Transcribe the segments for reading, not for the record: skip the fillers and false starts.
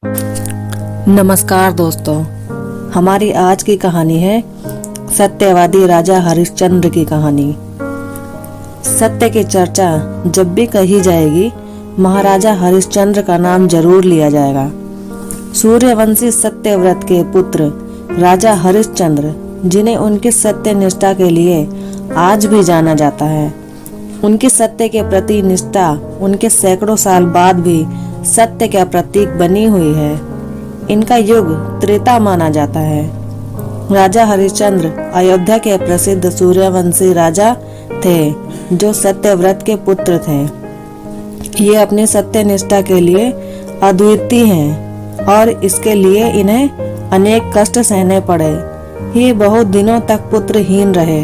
नमस्कार दोस्तों, हमारी आज की कहानी है सत्यवादी राजा हरिश्चंद्र की कहानी। सत्य की चर्चा जब भी कही जाएगी, महाराजा हरिश्चंद्र का नाम जरूर लिया जाएगा। सूर्यवंशी सत्यव्रत के पुत्र राजा हरिश्चंद्र, जिन्हें उनकी सत्य निष्ठा के लिए आज भी जाना जाता है। उनकी सत्य के प्रति निष्ठा उनके सैकड़ों साल बाद भी सत्य का प्रतीक बनी हुई है। इनका युग त्रेता माना जाता है। राजा हरिश्चंद्र अयोध्या के प्रसिद्ध सूर्यवंशी राजा थे, जो सत्यव्रत के पुत्र थे। ये अपनी सत्य निष्ठा के लिए अद्वितीय हैं और इसके लिए इन्हें अनेक कष्ट सहने पड़े। ये बहुत दिनों तक पुत्रहीन रहे,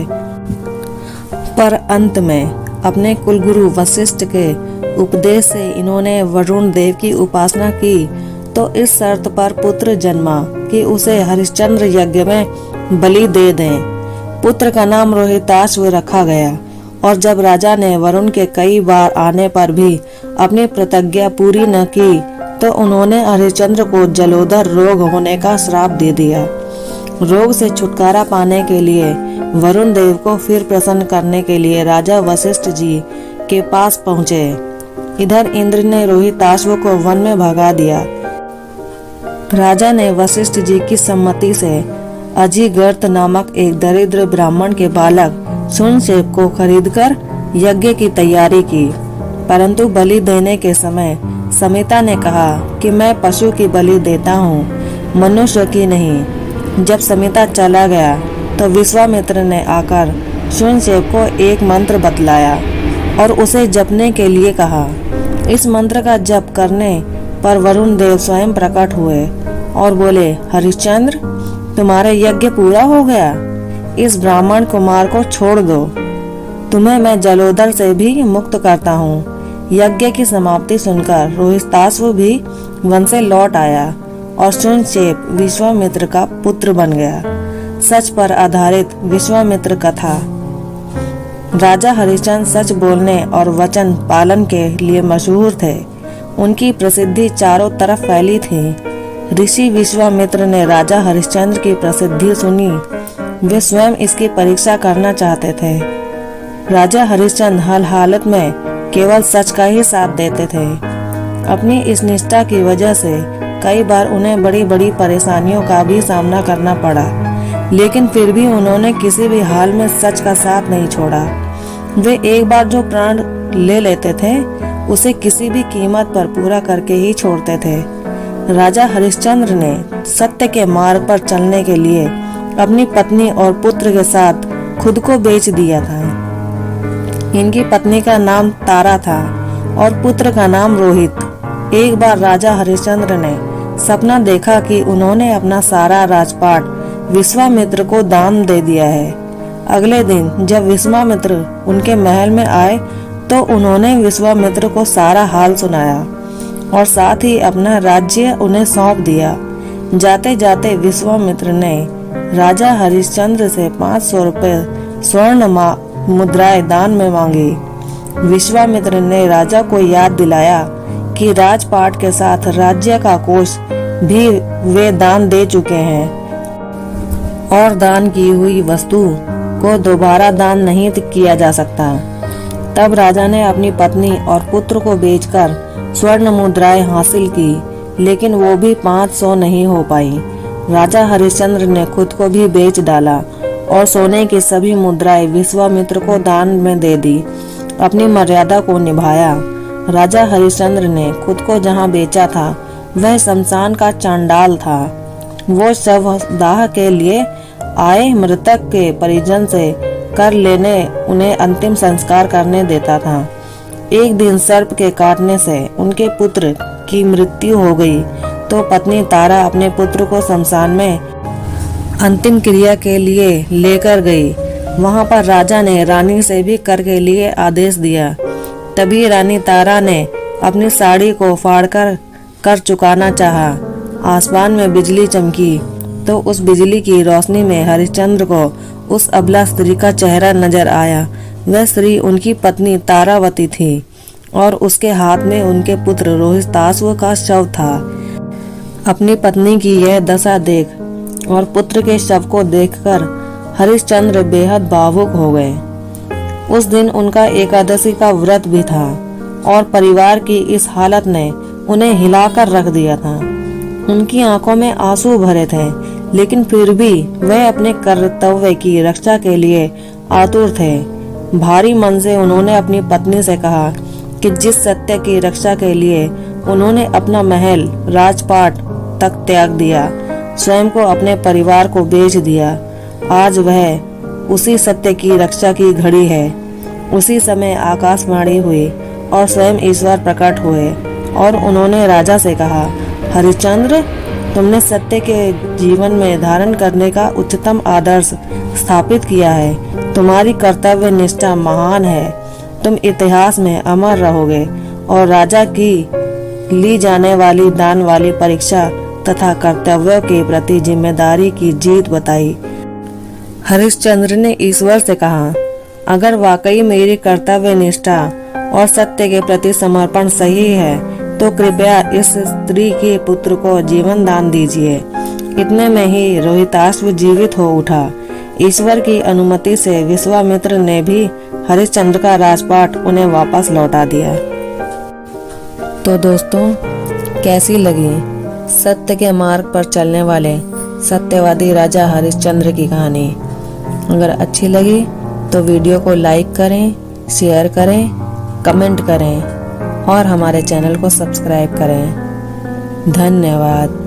पर अंत में अपने कुलगुरु वशिष्ठ के उपदेश से इन्होंने वरुण देव की उपासना की, तो इस शर्त पर पुत्र जन्मा कि उसे हरिश्चंद्र यज्ञ में बलि दे दें। पुत्र का नाम रोहिताश्व रखा गया, और जब राजा ने वरुण के कई बार आने पर भी अपनी प्रतिज्ञा पूरी न की, तो उन्होंने हरिश्चंद्र को जलोदर रोग होने का श्राप दे दिया। रोग से छुटकारा पाने के लिए वरुण देव को फिर प्रसन्न करने के लिए राजा वशिष्ठ जी के पास पहुँचे। इधर इंद्र ने रोहिताश्व को वन में भगा दिया। राजा ने वशिष्ठ जी की सम्मति से अजिगर्त नामक एक दरिद्र ब्राह्मण के बालक सुनशेप को खरीदकर यज्ञ की तैयारी की, परंतु बलि देने के समय समिता ने कहा कि मैं पशु की बलि देता हूँ, मनुष्य की नहीं। जब समिता चला गया तो विश्वामित्र ने आकर सुनशेप को एक मंत्र बतलाया और उसे जपने के लिए कहा। इस मंत्र का जप करने पर वरुण देव स्वयं प्रकट हुए और बोले, हरिश्चंद्र, तुम्हारा यज्ञ पूरा हो गया। इस ब्राह्मण कुमार को छोड़ दो, तुम्हें मैं जलोदर से भी मुक्त करता हूँ। यज्ञ की समाप्ति सुनकर रोहिताश्व भी वन से लौट आया और सुनशेप विश्वामित्र का पुत्र बन गया। सच पर आधारित विश्वामित्र कथा। राजा हरिश्चंद्र सच बोलने और वचन पालन के लिए मशहूर थे। उनकी प्रसिद्धि चारों तरफ फैली थी। ऋषि विश्वामित्र ने राजा हरिश्चंद्र की प्रसिद्धि सुनी। वे स्वयं इसकी परीक्षा करना चाहते थे। राजा हरिश्चंद्र हर हालत में केवल सच का ही साथ देते थे। अपनी इस निष्ठा की वजह से कई बार उन्हें बड़ी बड़ी परेशानियों का भी सामना करना पड़ा, लेकिन फिर भी उन्होंने किसी भी हाल में सच का साथ नहीं छोड़ा। वे एक बार जो प्राण ले लेते थे, उसे किसी भी कीमत पर पूरा करके ही छोड़ते थे। राजा हरिश्चंद्र ने सत्य के मार्ग पर चलने के लिए अपनी पत्नी और पुत्र के साथ खुद को बेच दिया था। इनकी पत्नी का नाम तारा था और पुत्र का नाम रोहित। एक बार राजा हरिश्चंद्र ने सपना देखा कि उन्होंने अपना सारा राजपाट विश्वामित्र को दान दे दिया है। अगले दिन जब विश्वामित्र उनके महल में आए, तो उन्होंने विश्वामित्र को सारा हाल सुनाया और साथ ही अपना राज्य उन्हें सौंप दिया। जाते जाते विश्वामित्र ने राजा हरिश्चंद्र से 500 रुपए स्वर्ण मुद्राएं दान में मांगी। विश्वामित्र ने राजा को याद दिलाया कि राजपाट के साथ राज्य का कोष भी वे दान दे चुके हैं और दान की हुई वस्तु को दोबारा दान नहीं किया जा सकता। तब राजा ने अपनी पत्नी और पुत्र को बेचकर स्वर्ण मुद्राएं हासिल की, लेकिन वो भी 500 नहीं हो पाई। राजा हरिश्चंद्र ने खुद को भी बेच डाला और सोने की सभी मुद्राएं विश्वामित्र को दान में दे दी। अपनी मर्यादा को निभाया। राजा हरिश्चंद्र ने खुद को जहां बेचा था, वह शमशान का चांडाल था। वो शवदाह के लिए आए मृतक के परिजन से कर लेने उन्हें अंतिम संस्कार करने देता था। एक दिन सर्प के काटने से उनके पुत्र की मृत्यु हो गई, तो पत्नी तारा अपने पुत्र को शमशान में अंतिम क्रिया के लिए लेकर गई। वहां पर राजा ने रानी से भी कर के लिए आदेश दिया। तभी रानी तारा ने अपनी साड़ी को फाड़कर कर चुकाना चाहा। आसमान में बिजली चमकी, तो उस बिजली की रोशनी में हरिश्चंद्र को उस अबला स्त्री का चेहरा नजर आया। वह स्त्री उनकी पत्नी तारावती थी और उसके हाथ में उनके पुत्र रोहिताश्व का शव था। अपनी पत्नी की यह दशा देख और पुत्र के शव को देखकर हरिश्चंद्र बेहद भावुक हो गए। उस दिन उनका एकादशी का व्रत भी था और परिवार की इस हालत ने उन्हें हिलाकर रख दिया था। उनकी आंखों में आंसू भरे थे, लेकिन फिर भी वह अपने कर्तव्य की रक्षा के लिए आतुर थे। भारी मन से उन्होंने अपनी पत्नी से कहा कि जिस सत्य की रक्षा के लिए उन्होंने अपना महल, राजपाट तक त्याग दिया, स्वयं को, अपने परिवार को बेच दिया, आज वह उसी सत्य की रक्षा की घड़ी है। उसी समय आकाशवाणी हुई और स्वयं ईश्वर प्रकट हुए और उन्होंने राजा से कहा, हरिश्चंद्र, तुमने सत्य के जीवन में धारण करने का उच्चतम आदर्श स्थापित किया है। तुम्हारी कर्तव्य निष्ठा महान है। तुम इतिहास में अमर रहोगे और राजा की ली जाने वाली दान वाली परीक्षा तथा कर्तव्यों के प्रति जिम्मेदारी की जीत बताई। हरिश्चंद्र ने ईश्वर से कहा, अगर वाकई मेरी कर्तव्य निष्ठा और सत्य के प्रति समर्पण सही है तो कृपया इस स्त्री के पुत्र को जीवन दान दीजिए। इतने में ही रोहिताश्व जीवित हो उठा। ईश्वर की अनुमति से विश्वामित्र ने भी हरिश्चंद्र का राजपाट उन्हें वापस लौटा दिया। तो दोस्तों, कैसी लगी सत्य के मार्ग पर चलने वाले सत्यवादी राजा हरिश्चंद्र की कहानी? अगर अच्छी लगी तो वीडियो को लाइक करें, शेयर करें, कमेंट करें और हमारे चैनल को सब्सक्राइब करें। धन्यवाद।